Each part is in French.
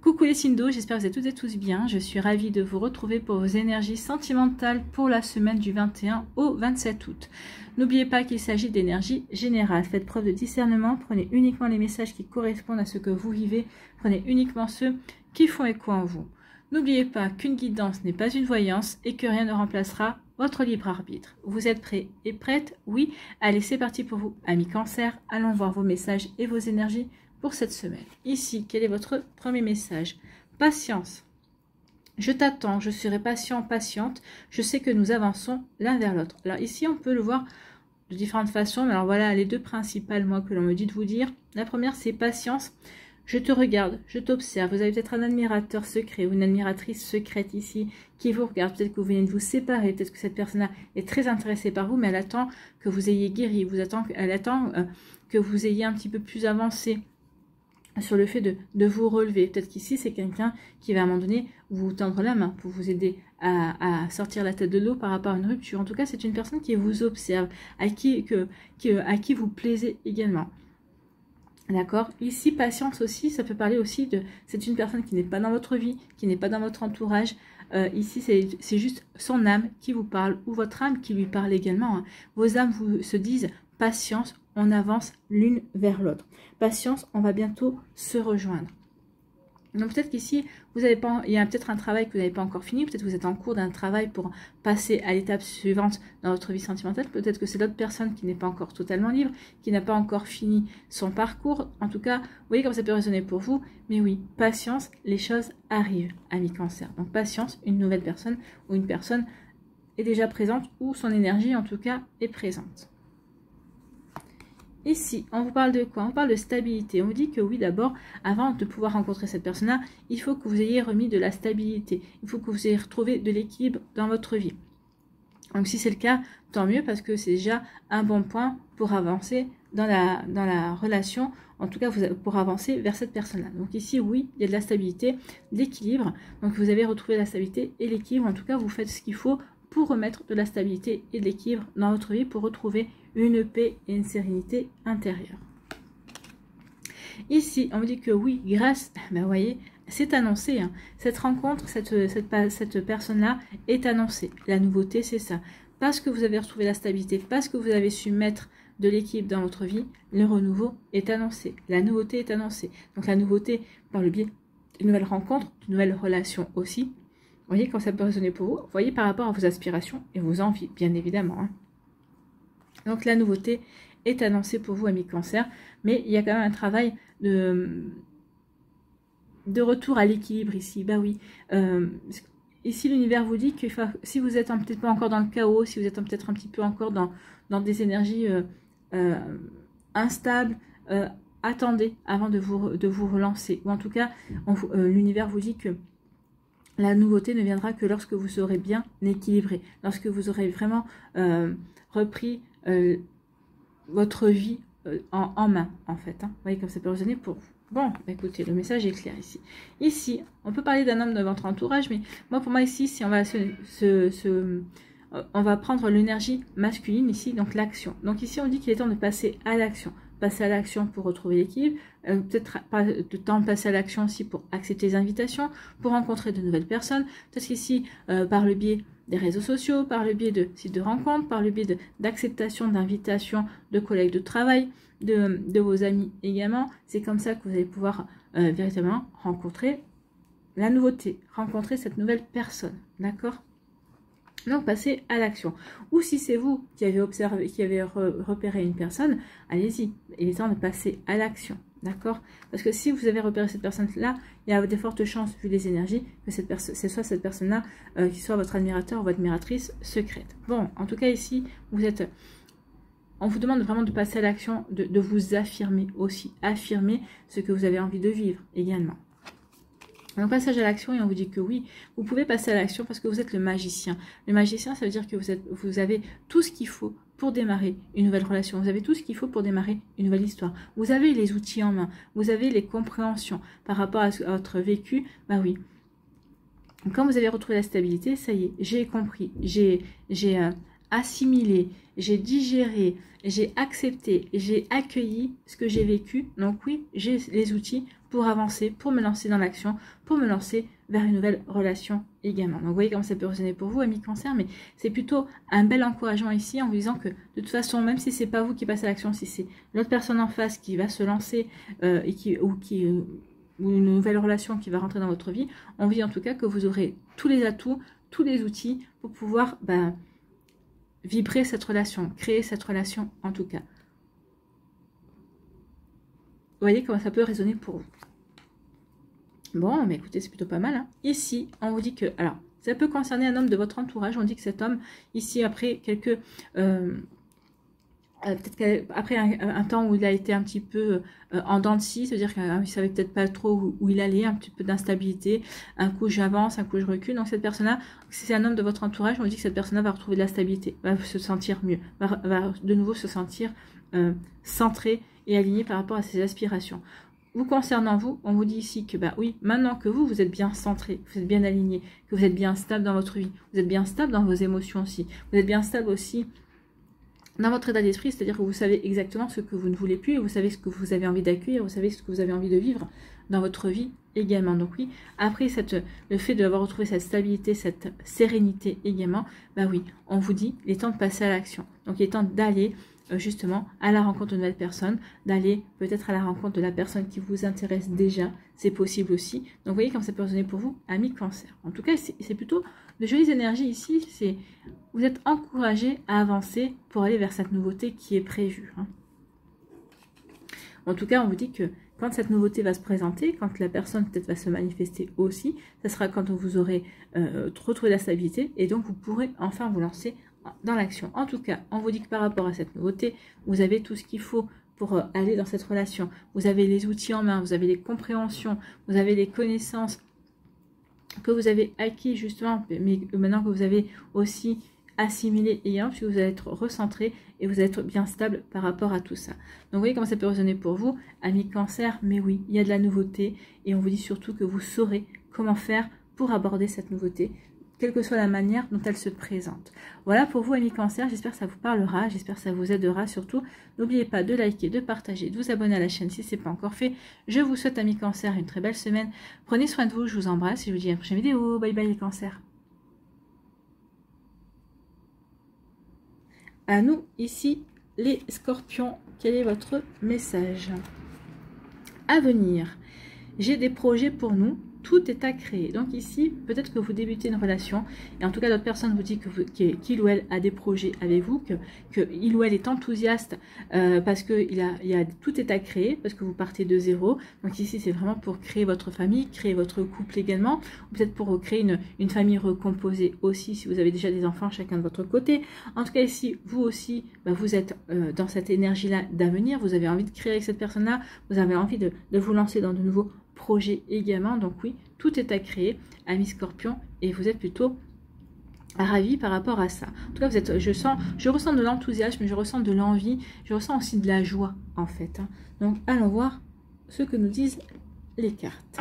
Coucou les signes d'eau, j'espère que vous êtes toutes et tous bien. Je suis ravie de vous retrouver pour vos énergies sentimentales pour la semaine du 21 au 27 août. N'oubliez pas qu'il s'agit d'énergie générale. Faites preuve de discernement, prenez uniquement les messages qui correspondent à ce que vous vivez. Prenez uniquement ceux qui font écho en vous. N'oubliez pas qu'une guidance n'est pas une voyance et que rien ne remplacera votre libre arbitre. Vous êtes prêts et prêtes? Oui. Allez, c'est parti pour vous, amis Cancer. Allons voir vos messages et vos énergies pour cette semaine. Ici, quel est votre premier message? Patience. Je t'attends, je serai patient, patiente. Je sais que nous avançons l'un vers l'autre. Alors ici, on peut le voir de différentes façons. Mais alors voilà les deux principales, moi, que l'on me dit de vous dire. La première, c'est patience. Je te regarde, je t'observe. Vous avez peut-être un admirateur secret ou une admiratrice secrète ici qui vous regarde. Peut-être que vous venez de vous séparer. Peut-être que cette personne-là est très intéressée par vous, mais elle attend que vous ayez guéri. Elle attend que vous ayez un petit peu plus avancé sur le fait de vous relever. Peut-être qu'ici, c'est quelqu'un qui va à un moment donné vous tendre la main pour vous aider à sortir la tête de l'eau par rapport à une rupture. En tout cas, c'est une personne qui vous observe, à qui vous plaisez également. D'accord? Ici, patience aussi, ça peut parler aussi de... C'est une personne qui n'est pas dans votre vie, qui n'est pas dans votre entourage. Ici, c'est juste son âme qui vous parle, ou votre âme qui lui parle également. Hein. Vos âmes se disent patience, on avance l'une vers l'autre. Patience, on va bientôt se rejoindre. Donc peut-être qu'ici, il y a peut-être un travail que vous n'avez pas encore fini, peut-être que vous êtes en cours d'un travail pour passer à l'étape suivante dans votre vie sentimentale, peut-être que c'est l'autre personne qui n'est pas encore totalement libre, qui n'a pas encore fini son parcours. En tout cas, vous voyez comme ça peut résonner pour vous, mais oui, patience, les choses arrivent, amis Cancer. Donc patience, une nouvelle personne ou une personne est déjà présente ou son énergie en tout cas est présente. Ici, on vous parle de quoi? On parle de stabilité. On vous dit que oui, d'abord, avant de pouvoir rencontrer cette personne-là, il faut que vous ayez remis de la stabilité. Il faut que vous ayez retrouvé de l'équilibre dans votre vie. Donc si c'est le cas, tant mieux, parce que c'est déjà un bon point pour avancer dans la relation, en tout cas pour avancer vers cette personne-là. Donc ici, oui, il y a de la stabilité, de l'équilibre. Donc vous avez retrouvé la stabilité et l'équilibre. En tout cas, vous faites ce qu'il faut pour remettre de la stabilité et de l'équilibre dans votre vie, pour retrouver une paix et une sérénité intérieure. Ici, on me dit que oui, grâce, ben vous voyez, c'est annoncé. Hein. Cette rencontre, cette personne-là est annoncée. La nouveauté, c'est ça. Parce que vous avez retrouvé la stabilité, parce que vous avez su mettre de l'équilibre dans votre vie, le renouveau est annoncé. La nouveauté est annoncée. Donc la nouveauté, par le biais d'une nouvelle rencontre, d'une nouvelle relation aussi. Vous voyez quand ça peut résonner pour vous. Vous voyez par rapport à vos aspirations et vos envies, bien évidemment. Hein. Donc la nouveauté est annoncée pour vous, amis Cancer, mais il y a quand même un travail de retour à l'équilibre ici. Bah oui, ici l'univers vous dit que si vous êtes peut-être pas encore dans le chaos, si vous êtes peut-être un petit peu encore dans des énergies instables, attendez avant de vous relancer. Ou en tout cas, l'univers vous dit que la nouveauté ne viendra que lorsque vous serez bien équilibré, lorsque vous aurez vraiment repris votre vie en main, en fait. Hein. Vous voyez comme ça peut résonner pour vous. Bon, écoutez, le message est clair ici. Ici, on peut parler d'un homme de votre entourage, mais pour moi ici, si on va on va prendre l'énergie masculine ici, donc l'action. Donc ici, on dit qu'il est temps de passer à l'action. Passer à l'action pour retrouver l'équilibre, peut-être pas de temps de passer à l'action aussi pour accepter les invitations, pour rencontrer de nouvelles personnes, peut-être qu'ici, par le biais des réseaux sociaux, par le biais de sites de rencontres, par le biais d'acceptation d'invitations de collègues de travail, de vos amis également, c'est comme ça que vous allez pouvoir véritablement rencontrer la nouveauté, rencontrer cette nouvelle personne, d'accord ? Donc, passez à l'action. Ou si c'est vous qui avez observé, qui avez repéré une personne, allez-y. Il est temps de passer à l'action. D'accord? Parce que si vous avez repéré cette personne-là, il y a de fortes chances, vu les énergies, que ce soit cette personne-là qui soit votre admirateur ou votre admiratrice secrète. Bon, en tout cas, ici, on vous demande vraiment de passer à l'action, de vous affirmer aussi. Affirmer ce que vous avez envie de vivre également. Donc passage à l'action et on vous dit que oui, vous pouvez passer à l'action parce que vous êtes le magicien. Le magicien, ça veut dire que vous avez tout ce qu'il faut pour démarrer une nouvelle relation. Vous avez tout ce qu'il faut pour démarrer une nouvelle histoire. Vous avez les outils en main. Vous avez les compréhensions par rapport à votre vécu. Bah oui. Quand vous avez retrouvé la stabilité, ça y est, j'ai compris. J'ai assimilé, j'ai digéré, j'ai accepté, j'ai accueilli ce que j'ai vécu. Donc oui, j'ai les outils pour avancer, pour me lancer dans l'action, pour me lancer vers une nouvelle relation également. Donc vous voyez comment ça peut résonner pour vous, amis Cancer, mais c'est plutôt un bel encouragement ici en vous disant que de toute façon, même si c'est pas vous qui passez à l'action, si c'est l'autre personne en face qui va se lancer ou une nouvelle relation qui va rentrer dans votre vie, on vous dit en tout cas que vous aurez tous les atouts, tous les outils pour pouvoir vibrer cette relation, créer cette relation en tout cas. Vous voyez comment ça peut résonner pour vous. Bon, mais écoutez, c'est plutôt pas mal. Hein. Ici, on vous dit que... Alors, ça peut concerner un homme de votre entourage. On dit que cet homme, ici, après quelques... peut-être qu'après un temps où il a été un petit peu en dents de scie, c'est-à-dire qu'il ne savait peut-être pas trop où il allait, un petit peu d'instabilité, un coup j'avance, un coup je recule. Donc cette personne-là, si c'est un homme de votre entourage, on dit que cette personne-là va retrouver de la stabilité, va se sentir mieux, va de nouveau se sentir centré et aligné par rapport à ses aspirations. Vous concernant vous, on vous dit ici que oui, maintenant que vous êtes bien centré, vous êtes bien aligné, que vous êtes bien stable dans votre vie, vous êtes bien stable dans vos émotions aussi, vous êtes bien stable aussi dans votre état d'esprit, c'est-à-dire que vous savez exactement ce que vous ne voulez plus, et vous savez ce que vous avez envie d'accueillir, vous savez ce que vous avez envie de vivre dans votre vie également. Donc oui, après le fait d'avoir retrouvé cette stabilité, cette sérénité également, oui, on vous dit, il est temps de passer à l'action. Donc il est temps d'aller justement à la rencontre de nouvelles personnes, d'aller peut-être à la rencontre de la personne qui vous intéresse déjà, c'est possible aussi. Donc vous voyez comme ça peut résonner pour vous, amis Cancer. En tout cas, c'est plutôt de jolies énergies ici, vous êtes encouragé à avancer pour aller vers cette nouveauté qui est prévue. Hein. En tout cas, on vous dit que quand cette nouveauté va se présenter, quand la personne peut-être va se manifester aussi, ça sera quand vous aurez retrouvé la stabilité et donc vous pourrez enfin vous lancer dans l'action. En tout cas, on vous dit que par rapport à cette nouveauté, vous avez tout ce qu'il faut pour aller dans cette relation. Vous avez les outils en main, vous avez les compréhensions, vous avez les connaissances que vous avez acquis justement, mais maintenant que vous avez aussi assimilé également, puisque vous allez être recentré et vous allez être bien stable par rapport à tout ça. Donc vous voyez comment ça peut résonner pour vous, amis Cancer, mais oui, il y a de la nouveauté et on vous dit surtout que vous saurez comment faire pour aborder cette nouveauté, quelle que soit la manière dont elle se présente. Voilà pour vous, amis Cancer, j'espère que ça vous parlera, j'espère que ça vous aidera surtout. N'oubliez pas de liker, de partager, de vous abonner à la chaîne si ce n'est pas encore fait. Je vous souhaite, amis Cancer, une très belle semaine. Prenez soin de vous, je vous embrasse et je vous dis à la prochaine vidéo. Bye bye les Cancers. À nous, ici, les Scorpions, quel est votre message? À venir, j'ai des projets pour nous. Tout est à créer. Donc ici, peut-être que vous débutez une relation et en tout cas, d'autres personnes vous disent qu'il ou elle a des projets avec vous, que il ou elle est enthousiaste parce que tout est à créer, parce que vous partez de zéro. Donc ici, c'est vraiment pour créer votre famille, créer votre couple également, ou peut-être pour créer une famille recomposée aussi, si vous avez déjà des enfants chacun de votre côté. En tout cas, ici, vous aussi, vous êtes dans cette énergie-là d'avenir, vous avez envie de créer avec cette personne-là, vous avez envie de vous lancer dans de nouveaux projet également. Donc oui, tout est à créer, amis Scorpion, et vous êtes plutôt ravis par rapport à ça. En tout cas, je ressens de l'enthousiasme, je ressens de l'envie, je ressens aussi de la joie en fait. Hein. Donc allons voir ce que nous disent les cartes.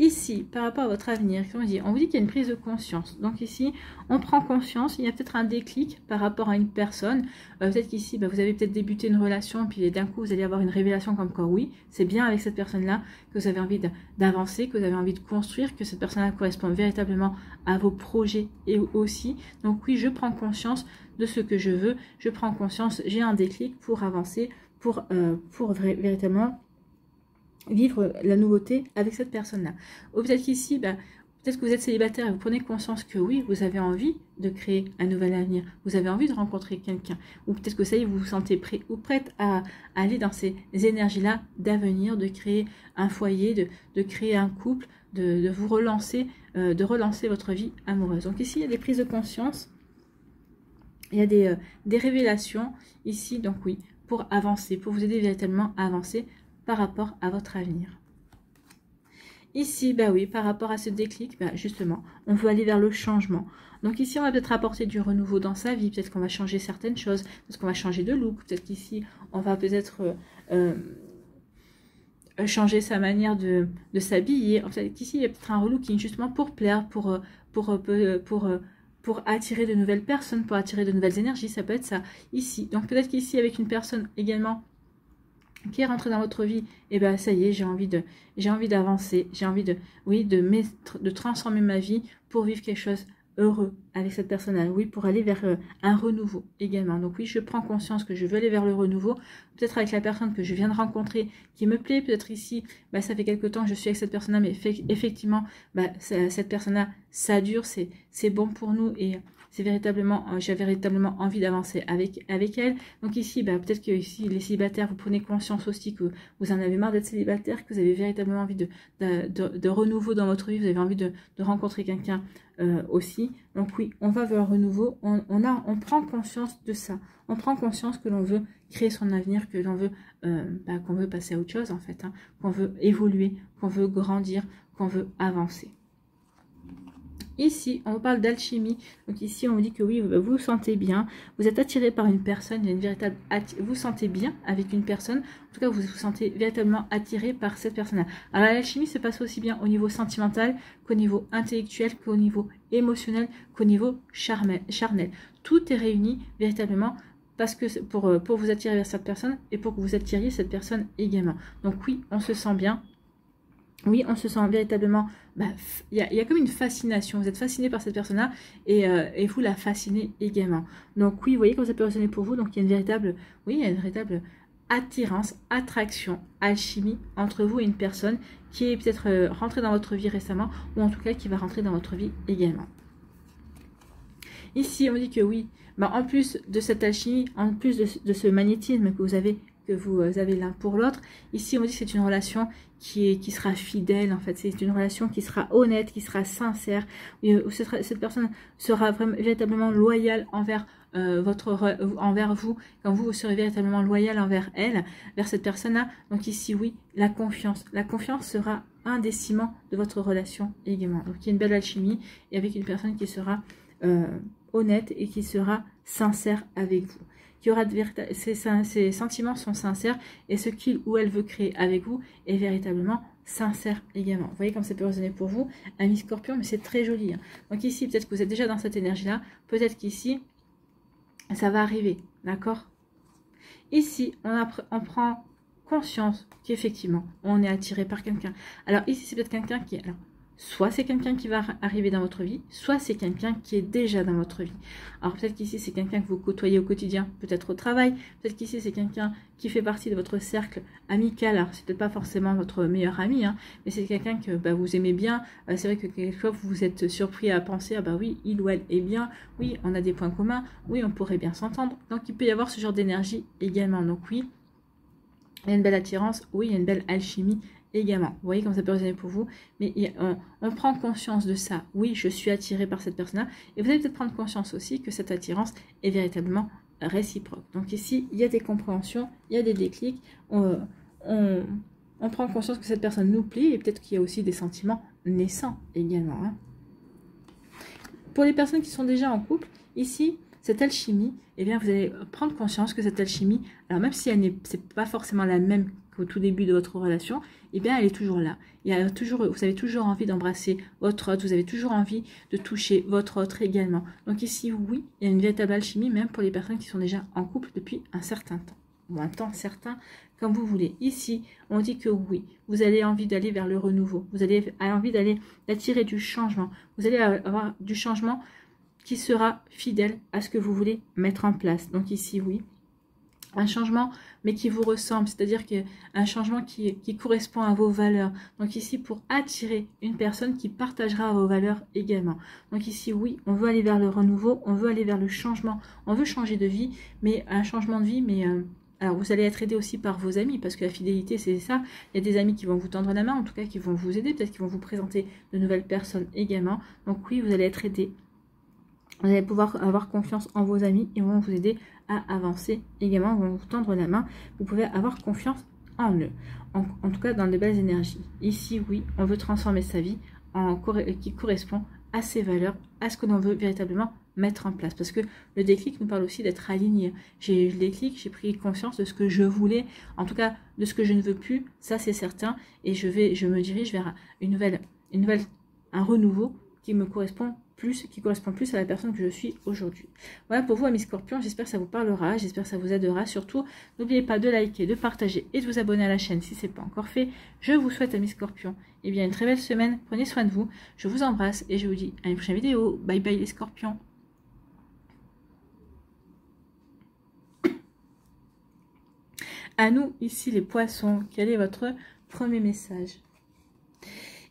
Ici, par rapport à votre avenir, on vous dit qu'il y a une prise de conscience. Donc ici, on prend conscience, il y a peut-être un déclic par rapport à une personne. Peut-être qu'ici, vous avez peut-être débuté une relation, puis d'un coup, vous allez avoir une révélation comme quoi, oui, c'est bien avec cette personne-là que vous avez envie d'avancer, que vous avez envie de construire, que cette personne-là correspond véritablement à vos projets et aussi. Donc oui, je prends conscience de ce que je veux, je prends conscience, j'ai un déclic pour avancer, pour véritablement vivre la nouveauté avec cette personne-là. Ou peut-être qu'ici, peut-être que vous êtes célibataire et vous prenez conscience que oui, vous avez envie de créer un nouvel avenir, vous avez envie de rencontrer quelqu'un, ou peut-être que ça y est, vous vous sentez prêt ou prête à aller dans ces énergies-là d'avenir, de créer un foyer, de créer un couple, de vous relancer, de relancer votre vie amoureuse. Donc ici, il y a des prises de conscience, il y a des révélations ici, donc oui, pour avancer, pour vous aider véritablement à avancer par rapport à votre avenir. Ici, oui, par rapport à ce déclic, justement, on veut aller vers le changement. Donc ici, on va peut-être apporter du renouveau dans sa vie, peut-être qu'on va changer certaines choses, peut-être qu'on va changer de look, peut-être qu'ici, on va peut-être changer sa manière de s'habiller. Peut-être qu'ici, il y a peut-être un relooking justement pour plaire, pour attirer de nouvelles personnes, pour attirer de nouvelles énergies, ça peut être ça ici. Donc peut-être qu'ici, avec une personne également qui est rentré dans votre vie, et ben ça y est, j'ai envie d'avancer, j'ai envie de transformer ma vie pour vivre quelque chose heureux avec cette personne-là, oui, pour aller vers un renouveau également. Donc oui, je prends conscience que je veux aller vers le renouveau, peut-être avec la personne que je viens de rencontrer qui me plaît, peut-être ici, bah, ça fait quelque temps que je suis avec cette personne-là, mais effectivement, bah, cette personne-là, ça dure, c'est bon pour nous, et c'est véritablement, j'ai véritablement envie d'avancer avec elle. Donc ici, bah, peut-être que ici, les célibataires, vous prenez conscience aussi que vous en avez marre d'être célibataire, que vous avez véritablement envie de renouveau dans votre vie, vous avez envie de rencontrer quelqu'un aussi. Donc oui, on va vers un renouveau, on prend conscience de ça. On prend conscience que l'on veut créer son avenir, que l'on veut, qu'on veut passer à autre chose en fait, hein, qu'on veut évoluer, qu'on veut grandir, qu'on veut avancer. Ici, on parle d'alchimie. Donc ici, on dit que oui, vous vous sentez bien. Vous êtes attiré par une personne. Il y a une véritable vous vous sentez bien avec une personne. En tout cas, vous vous sentez véritablement attiré par cette personne-là. Alors l'alchimie se passe aussi bien au niveau sentimental qu'au niveau intellectuel, qu'au niveau émotionnel, qu'au niveau charnel. Tout est réuni véritablement parce que pour vous attirer vers cette personne et pour que vous attiriez cette personne également. Donc oui, on se sent bien. Oui, on se sent véritablement, il y a comme une fascination, vous êtes fasciné par cette personne-là et vous la fascinez également. Donc oui, vous voyez comment ça peut résonner pour vous, donc il y a une véritable attirance, attraction, alchimie entre vous et une personne qui est peut-être rentrée dans votre vie récemment ou en tout cas qui va rentrer dans votre vie également. Ici, on dit que oui, en plus de cette alchimie, en plus de ce magnétisme que vous avez l'un pour l'autre. Ici, on dit que c'est une relation qui sera fidèle, en fait. C'est une relation qui sera honnête, qui sera sincère. Cette personne sera véritablement loyale envers envers vous, quand vous serez véritablement loyal envers elle, vers cette personne-là. Donc ici, oui, la confiance. La confiance sera un des ciments de votre relation également. Donc il y a une belle alchimie et avec une personne qui sera honnête et qui sera sincère avec vous. Qui aura ses sentiments sont sincères et ce qu'il ou elle veut créer avec vous est véritablement sincère également. Vous voyez comme ça peut résonner pour vous, ami Scorpion, mais c'est très joli. Hein. Donc ici, peut-être que vous êtes déjà dans cette énergie-là, peut-être qu'ici, ça va arriver, d'accord? Ici, on prend conscience qu'effectivement, on est attiré par quelqu'un. Alors ici, c'est peut-être quelqu'un qui... Alors, soit c'est quelqu'un qui va arriver dans votre vie, soit c'est quelqu'un qui est déjà dans votre vie. Alors peut-être qu'ici c'est quelqu'un que vous côtoyez au quotidien, peut-être au travail, peut-être qu'ici c'est quelqu'un qui fait partie de votre cercle amical. Alors c'est peut-être pas forcément votre meilleur ami, hein, mais c'est quelqu'un que vous aimez bien. C'est vrai que quelquefois vous êtes surpris à penser, ah oui, il ou elle est bien, oui, on a des points communs, oui, on pourrait bien s'entendre. Donc il peut y avoir ce genre d'énergie également. Donc oui, il y a une belle attirance, oui, il y a une belle alchimie également. Vous voyez comme ça peut résonner pour vous, mais on prend conscience de ça. Oui, je suis attirée par cette personne-là, et vous allez peut-être prendre conscience aussi que cette attirance est véritablement réciproque. Donc ici, il y a des compréhensions, il y a des déclics, on prend conscience que cette personne nous plaît, et peut-être qu'il y a aussi des sentiments naissants également. Hein. Pour les personnes qui sont déjà en couple, ici, cette alchimie, eh bien, vous allez prendre conscience que cette alchimie, alors même si c'est pas forcément la même qu'au tout début de votre relation, eh bien, elle est toujours là. Vous avez toujours envie d'embrasser votre autre, vous avez toujours envie de toucher votre autre également. Donc ici, oui, il y a une véritable alchimie, même pour les personnes qui sont déjà en couple depuis un certain temps, ou un temps certain, comme vous voulez. Ici, on dit que oui, vous avez envie d'aller vers le renouveau, vous avez envie d'attirer du changement, vous allez avoir du changement qui sera fidèle à ce que vous voulez mettre en place. Donc ici, oui, un changement, mais qui vous ressemble, c'est-à-dire qu'un changement qui correspond à vos valeurs. Donc ici, pour attirer une personne qui partagera vos valeurs également. Donc ici, oui, on veut aller vers le renouveau, on veut aller vers le changement, on veut changer de vie, mais un changement de vie, mais... alors, vous allez être aidé aussi par vos amis, parce que la fidélité, c'est ça. Il y a des amis qui vont vous tendre la main, en tout cas, qui vont vous aider, peut-être qu'ils vont vous présenter de nouvelles personnes également. Donc oui, vous allez être aidé. Vous allez pouvoir avoir confiance en vos amis et vont vous aider à avancer également, vont vous tendre la main. Vous pouvez avoir confiance en eux, en tout cas dans de belles énergies. Ici, oui, on veut transformer sa vie qui correspond à ses valeurs, à ce que l'on veut véritablement mettre en place. Parce que le déclic nous parle aussi d'être aligné. J'ai eu le déclic, j'ai pris conscience de ce que je voulais, en tout cas de ce que je ne veux plus, ça c'est certain. Et je me dirige vers un renouveau qui me correspond plus, qui correspond plus à la personne que je suis aujourd'hui. Voilà pour vous, amis Scorpions, j'espère que ça vous parlera, j'espère que ça vous aidera. Surtout, n'oubliez pas de liker, de partager et de vous abonner à la chaîne si ce n'est pas encore fait. Je vous souhaite, amis Scorpions, eh bien, une très belle semaine, prenez soin de vous, je vous embrasse et je vous dis à une prochaine vidéo. Bye bye les Scorpions. À nous, ici les Poissons, quel est votre premier message?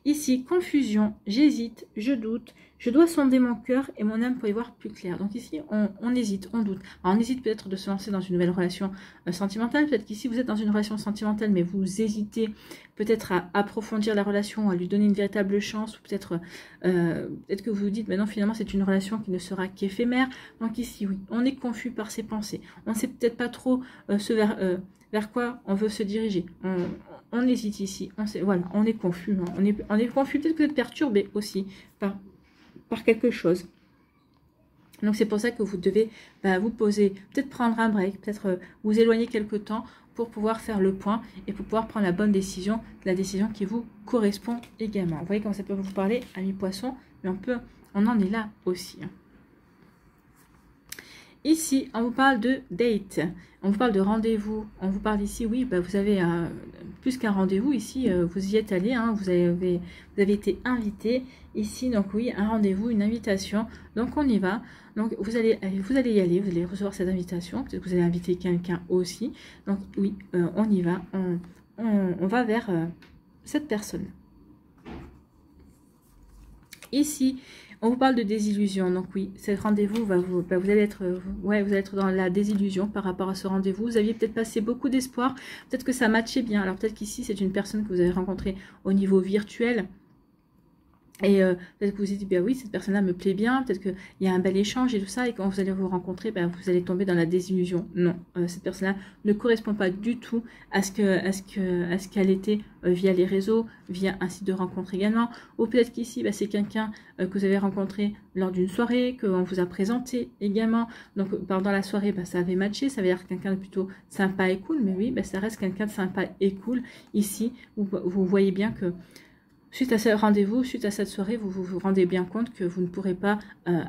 Ici, confusion, j'hésite, je doute, je dois sonder mon cœur et mon âme pour y voir plus clair. Donc ici, on hésite, on doute. Alors, on hésite peut-être de se lancer dans une nouvelle relation sentimentale. Peut-être qu'ici, vous êtes dans une relation sentimentale, mais vous hésitez peut-être à approfondir la relation, à lui donner une véritable chance. Ou peut-être que vous vous dites, mais non, finalement, c'est une relation qui ne sera qu'éphémère. Donc ici, oui, on est confus par ses pensées. On ne sait peut-être pas trop vers quoi on veut se diriger. On hésite ici, voilà, on est confus, hein. on est confus, peut-être que vous êtes perturbé aussi par quelque chose. Donc c'est pour ça que vous devez vous poser, peut-être prendre un break, peut-être vous éloigner quelque temps pour pouvoir faire le point et pour pouvoir prendre la bonne décision, la décision qui vous correspond également. Vous voyez comment ça peut vous parler, amis Poissons, mais on en est là aussi, hein. Ici, on vous parle de date, on vous parle de rendez-vous, on vous parle ici, oui, vous avez plus qu'un rendez-vous ici, vous y êtes allé, hein, vous avez été invité ici, donc oui, un rendez-vous, une invitation, donc on y va, donc vous allez y aller, vous allez recevoir cette invitation, peut-être que vous allez inviter quelqu'un aussi, donc oui, on y va, on va vers cette personne. Ici, on vous parle de désillusion, donc oui, ce rendez-vous vous allez être dans la désillusion par rapport à ce rendez-vous. Vous aviez peut-être passé beaucoup d'espoir, peut-être que ça matchait bien. Alors peut-être qu'ici c'est une personne que vous avez rencontrée au niveau virtuel. Et peut-être que vous vous dites, oui, cette personne-là me plaît bien, peut-être qu'il y a un bel échange et tout ça, et quand vous allez vous rencontrer, vous allez tomber dans la désillusion. Non, cette personne-là ne correspond pas du tout à ce qu'elle était via les réseaux, via un site de rencontre également. Ou peut-être qu'ici, c'est quelqu'un que vous avez rencontré lors d'une soirée, qu'on vous a présenté également. Donc pendant la soirée, ça avait matché, ça veut dire quelqu'un de plutôt sympa et cool, mais oui, ça reste quelqu'un de sympa et cool. Ici, vous voyez bien que suite à ce rendez-vous, suite à cette soirée, vous vous rendez bien compte que vous ne pourrez pas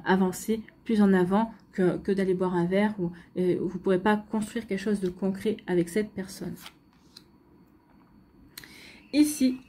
avancer plus en avant que d'aller boire un verre, ou vous ne pourrez pas construire quelque chose de concret avec cette personne. Ici,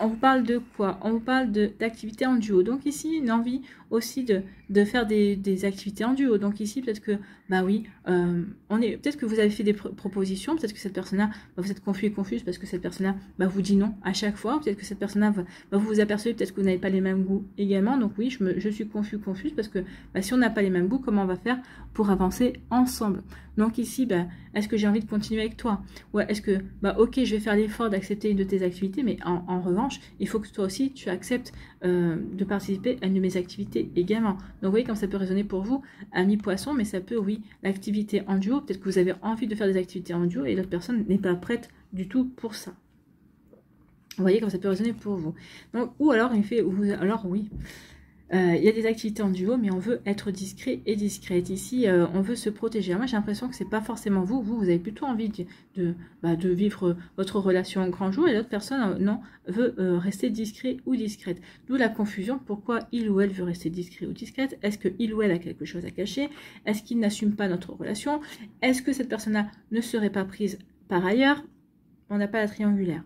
on vous parle de quoi? On vous parle d'activités en duo. Donc ici, une envie aussi de faire des activités en duo. Donc ici, peut-être que, oui, peut-être que vous avez fait des propositions, peut-être que cette personne-là, vous êtes confus et confuse parce que cette personne-là vous dit non à chaque fois. Peut-être que cette personne-là, vous vous apercevez, peut-être que vous n'avez pas les mêmes goûts également. Donc oui, je suis confuse parce que si on n'a pas les mêmes goûts, comment on va faire pour avancer ensemble? Donc ici, est-ce que j'ai envie de continuer avec toi? Ouais, est-ce que, ok, je vais faire l'effort d'accepter une de tes activités, mais en revanche, il faut que toi aussi, tu acceptes de participer à une de mes activités également. Donc vous voyez comme ça peut résonner pour vous, amis Poissons, mais ça peut, oui, l'activité en duo, peut-être que vous avez envie de faire des activités en duo et l'autre personne n'est pas prête du tout pour ça. Vous voyez comme ça peut résonner pour vous. Donc, ou alors, alors oui, il y a des activités en duo, mais on veut être discret et discrète. Ici, on veut se protéger. Alors moi, j'ai l'impression que c'est pas forcément vous. Vous avez plutôt envie de vivre votre relation en grand jour, et l'autre personne, non, veut rester discret ou discrète. D'où la confusion. Pourquoi il ou elle veut rester discret ou discrète? Est-ce que il ou elle a quelque chose à cacher? Est-ce qu'il n'assume pas notre relation? Est-ce que cette personne-là ne serait pas prise par ailleurs? On n'a pas la triangulaire.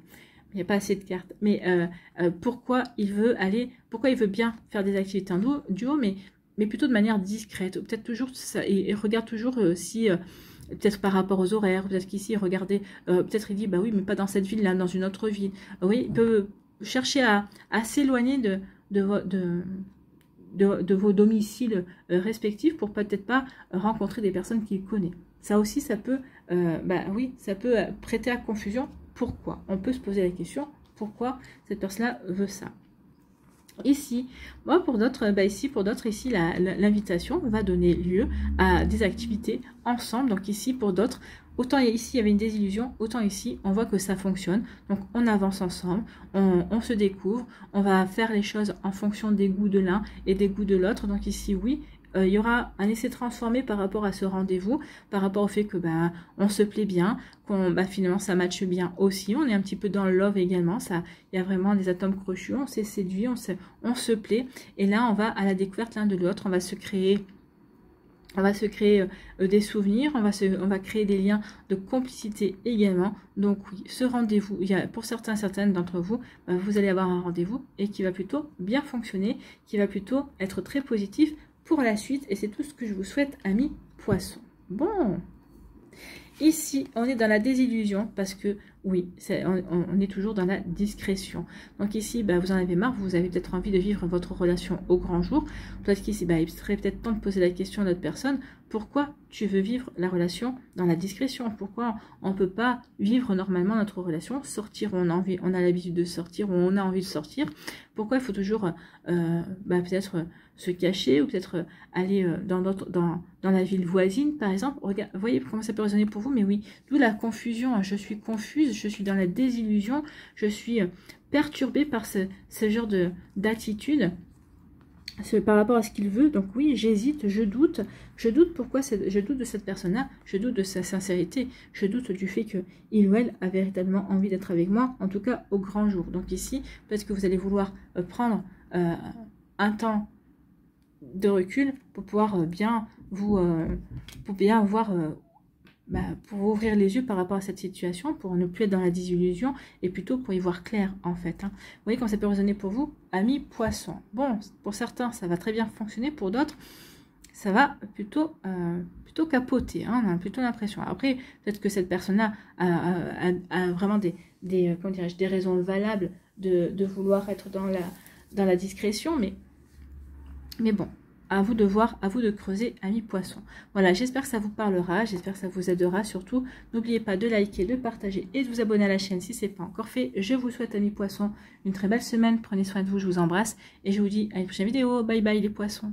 Il n'y a pas assez de cartes. Mais pourquoi il veut bien faire des activités en duo, mais plutôt de manière discrète. Peut-être toujours, il regarde toujours si, peut-être par rapport aux horaires, peut-être qu'ici, regardez, peut-être il dit, oui, mais pas dans cette ville-là, dans une autre ville. Oui, il peut chercher à s'éloigner de vos domiciles respectifs pour peut-être pas rencontrer des personnes qu'il connaît. Ça aussi, ça peut, oui, ça peut prêter à confusion. Pourquoi? On peut se poser la question, pourquoi cette personne-là veut ça? Ici, pour d'autres, l'invitation va donner lieu à des activités ensemble. Donc ici, pour d'autres, autant ici il y avait une désillusion, autant ici on voit que ça fonctionne. Donc on avance ensemble, on se découvre, on va faire les choses en fonction des goûts de l'un et des goûts de l'autre. Donc ici, oui, il y aura un essai transformé par rapport à ce rendez-vous, par rapport au fait que on se plaît bien, qu'on finalement ça matche bien aussi, on est un petit peu dans le love également, ça, il y a vraiment des atomes crochus, on s'est séduit, on se plaît, et là on va à la découverte l'un de l'autre, on va se créer des souvenirs, on va créer des liens de complicité également. Donc oui, ce rendez-vous, pour certaines d'entre vous, vous allez avoir un rendez-vous et qui va plutôt bien fonctionner, qui va plutôt être très positif pour la suite. Et c'est tout ce que je vous souhaite, amis poissons. Bon, ici, on est dans la désillusion parce que, oui, on est toujours dans la discrétion. Donc ici, vous en avez marre, vous avez peut-être envie de vivre votre relation au grand jour. Peut-être qu'ici, il serait peut-être temps de poser la question à notre personne, pourquoi tu veux vivre la relation dans la discrétion? Pourquoi on ne peut pas vivre normalement notre relation, sortir où on a l'habitude de sortir, où on a envie de sortir? Pourquoi il faut toujours peut-être se cacher ou peut-être aller dans la ville voisine, par exemple? Regarde, voyez comment ça peut résonner pour vous, mais oui, d'où la confusion, hein. Je suis confuse, je suis dans la désillusion, je suis perturbée par ce genre d'attitude par rapport à ce qu'il veut. Donc oui, j'hésite, je doute pourquoi je doute de cette personne-là, je doute de sa sincérité, je doute du fait qu'il ou elle a véritablement envie d'être avec moi, en tout cas au grand jour. Donc ici, peut-être que vous allez vouloir prendre un temps de recul pour pouvoir bien voir, pour ouvrir les yeux par rapport à cette situation, pour ne plus être dans la désillusion et plutôt pour y voir clair en fait. Hein. Vous voyez comment ça peut résonner pour vous, amis poissons. Bon, pour certains, ça va très bien fonctionner, pour d'autres, ça va plutôt capoter. Hein, on a plutôt l'impression. Après, peut-être que cette personne-là a vraiment des raisons valables de vouloir être dans la discrétion, mais bon. À vous de voir, à vous de creuser, amis poissons. Voilà, j'espère que ça vous parlera, j'espère que ça vous aidera. Surtout, n'oubliez pas de liker, de partager et de vous abonner à la chaîne si ce n'est pas encore fait. Je vous souhaite, amis poissons, une très belle semaine. Prenez soin de vous, je vous embrasse et je vous dis à une prochaine vidéo. Bye bye les poissons.